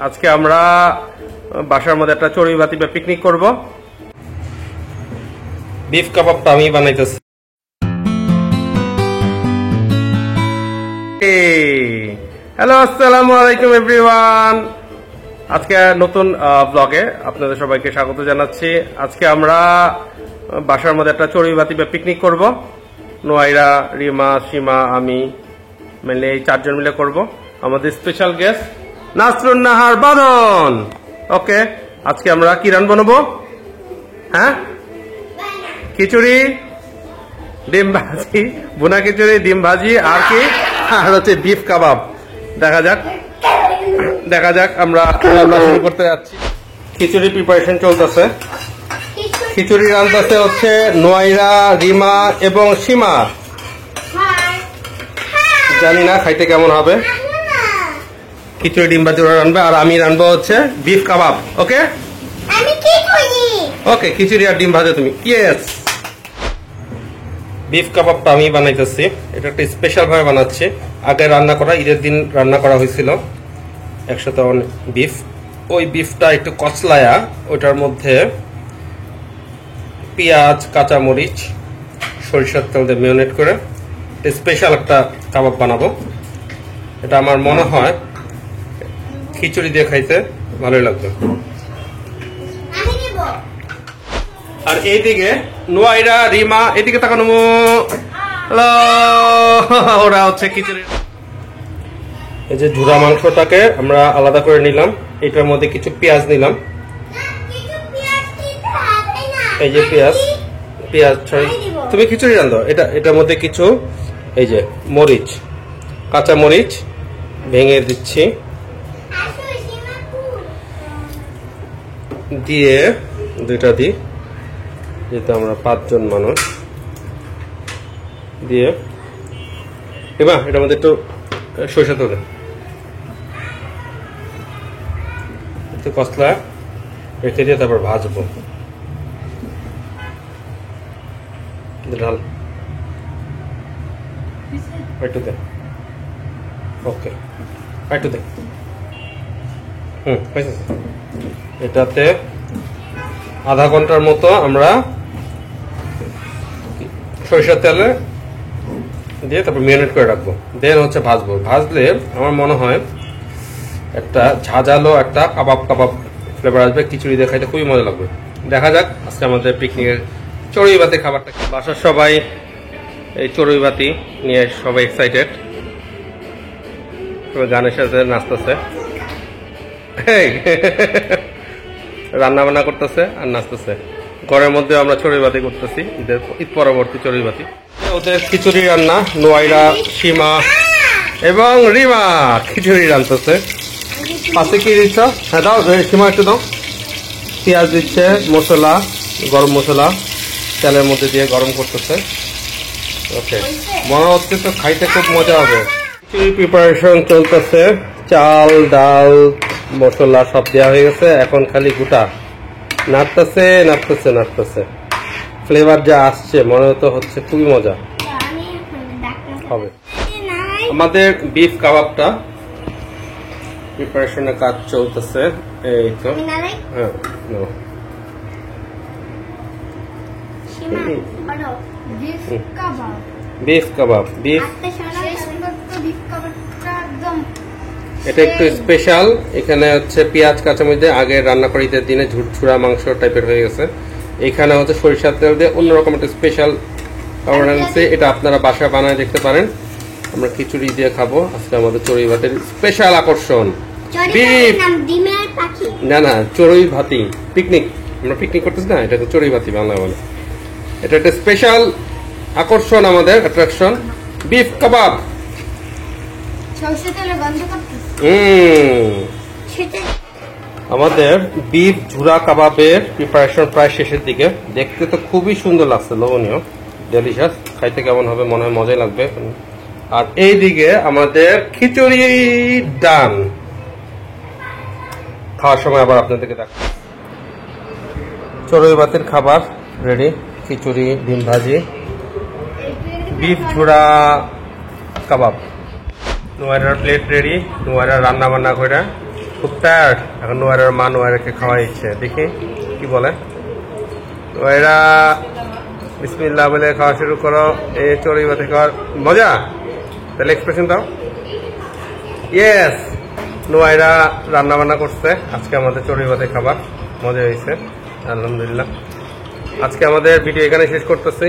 আজকে আমরা বাসার মধ্যে একটা চড়ুই ভাতি বা পিকনিক করব। বিফ কাবাবটা আমি বানাইতেছি। হ্যালো, আসসালামু আলাইকুম এভরিওয়ান। আজকে নতুন ব্লগে আপনাদের সবাইকে স্বাগত জানাচ্ছি। আজকে আমরা বাসার মধ্যে একটা চড়ুই ভাতি বা পিকনিক করব। নোয়াইরা, রিমা, সীমা, আমি মেনলি এই চারজন মিলে করব। আমাদের স্পেশাল গেস্ট নাসরুন নাহার বাদন। ওকে, আজকে আমরা কি রান্না বানাবো? হ্যাঁ, খিচুড়ি, ডিম ভাজি, ভুনা খিচুড়ি, ডিম ভাজি, আর কি, আর হচ্ছে বিফ কাবাব। দেখা যাক আমরা রান্না শুরু করতে যাচ্ছি। খিচুড়ি প্রিপারেশন চলতেছে। খিচুড়ি রান্নাতে হচ্ছে নোয়াইরা, রিমা এবং সীমা। জানি না খাইতে কেমন হবে। খিচুড়ি ডিম ভাজি ওরা রান্না, আর আমি রান্না হচ্ছে বিফ কাবাব। ওকে ওকে, খিচুড়ি আর ডিম ভাজা তুমি। ইয়েস, বিফ কাবাবটা আমি বানাইতেছি। এটা একটা স্পেশাল ভাবে বানাচ্ছি। আগে রান্না করা, ঈদের দিন রান্না করা হয়েছিল 100 বিফ। ওই বিফটা একটু কচলায়া ওইটার মধ্যে পেঁয়াজ, কাঁচামরিচ, সরিষার তেল দিয়ে ম্যারিনেট করে স্পেশাল একটা কাবাব বানাবো। এটা আমার মনে হয় খিচুড়ি দিয়ে খাইতে ভালোই লাগবে। আর এইদিকে নোয়াইরা, রিমা, এদিকে তাকানো, হ্যালো, ওরা হচ্ছে খিচুড়ি। এই যে ঝুরা মাংসটাকে আমরা আলাদা করে নিলাম। এটার মধ্যে কিছু পেঁয়াজ নিলাম। এই যে পেঁয়াজ তুমি খিচুড়ি রান্ধো। এটার মধ্যে কিছু এই যে মরিচ, কাঁচা মরিচ ভেঙে দিচ্ছি, দিয়ে দুইটা দিই, যেহেতু আমরা 5 জন মানুষ, দিয়ে এবার এটার মধ্যে একটু সরিষা তেল, একটু কসলা রেখে দিয়ে তারপর ভাজবো। ঢাল একটু দে। ওকে, একটু দে। হয়েছে। এটাতে আধা ঘন্টার মতো আমরা সরিষার তেলে দিয়ে তারপর ম্যারিনেট করে রাখবো। দেন হচ্ছে ভাজবো। ভাজলে আমার মনে হয় একটা ঝাঁঝালো একটা কাবাব ফ্লেভার আসবে। খিচুড়ি দিয়ে খাইতে খুবই মজা লাগবে। দেখা যাক আজকে আমাদের পিকনিকের চড়ুই ভাতি খাবারটা। বাসার সবাই এই চড়ুই ভাতি নিয়ে সবাই এক্সাইটেড। গানের সাথে নাচতেছে, রান্না বান্না করতেছে আর নাচতেছে। ঘরের মধ্যে আমরা চড়ুই ভাতি করতেছি, ঈদ পরবর্তী চড়ুই ভাতি। ওদের খিচুড়ি রান্না, নোয়াইরা, সীমা এবং রিমা খিচুড়ি রান্নতেছে। পাশে কি দিচ্ছ? হ্যাঁ দাও, সীমা একটু দাও। পেঁয়াজ দিচ্ছে, মশলা, গরম মশলা তেলের মধ্যে দিয়ে গরম করতেছে। ওকে, মনে হচ্ছে তো খাইতে খুব মজা হবে। খিচুড়ি প্রিপারেশন চলতেছে। চাল, ডাল, মশলা সব দেওয়া হয়ে গেছে। এখন খালি গোটা নাড়তেছে। ফ্লেভার যা আসছে মনে হচ্ছে খুবই মজা হবে। আমাদের বিফ কাবাবটা প্রিপারেশনের কাজ চলতেছে। এই তো, হ্যাঁ, বিফ কাবাব, এটা একটু স্পেশাল। এখানে হচ্ছে পেঁয়াজ, কাঁচামরিচ দিয়ে আগে রান্না করে ঈদের দিনে ঝুরঝুরা মাংস টাইপের হয়ে গেছে। এখানে হচ্ছে সরিষার তেল দিয়ে অন্যরকম একটা স্পেশাল খাবার আনছে। এটা আপনারা বাসায় বানায় দেখতে পারেন। আমরা খিচুড়ি দিয়ে খাবো আজকে। আমাদের চড়ুই ভাতের স্পেশাল আকর্ষণ বিফ, না চড়ুই ভাতি পিকনিক। আমরা পিকনিক করতেছি না, এটা তো চড়ুই ভাতি বাংলা বলে। এটা একটা স্পেশাল আকর্ষণ, আমাদের অ্যাট্রাকশন বিফ কাবাব। আমাদের বিফ ঝুরা কাবাবের প্রিপারেশন প্রায় শেষের দিকে। দেখতে তো খুবই সুন্দর লাগছে, লোভনীয়, ডেলিশিয়াস। খাইতে কেমন হবে? মনে হয় মজাই লাগবে। আর এই দিকে আমাদের খিচুড়ি ডান। খাওয়ার সময় আবার আপনাদেরকে দেখ। চড়ুই ভাতের খাবার রেডি। খিচুড়ি, ডিম ভাজি, বিফ ঝুরা কাবাব। নোয়ারার প্লেট রেডি। নোয়ারা রান্না বান্না করে খুব টায়ার্ড। এখন নোয়ারের মা নোয়ারকে খাওয়াই ইচ্ছে, দেখি কি বলে। নোয়ারা বিসমিল্লাহ বলে খাওয়া শুরু করো। এই চড়ুই ভাতি খাওয়ার মজা, তাহলে এক্সপ্রেশন দাও। ইয়েস, নোয়ারা রান্না বান্না করছে আজকে আমাদের চড়ুই ভাতি খাবার, মজা হয়েছে আলহামদুলিল্লাহ। আজকে আমাদের ভিডিও এখানে শেষ করতেছি।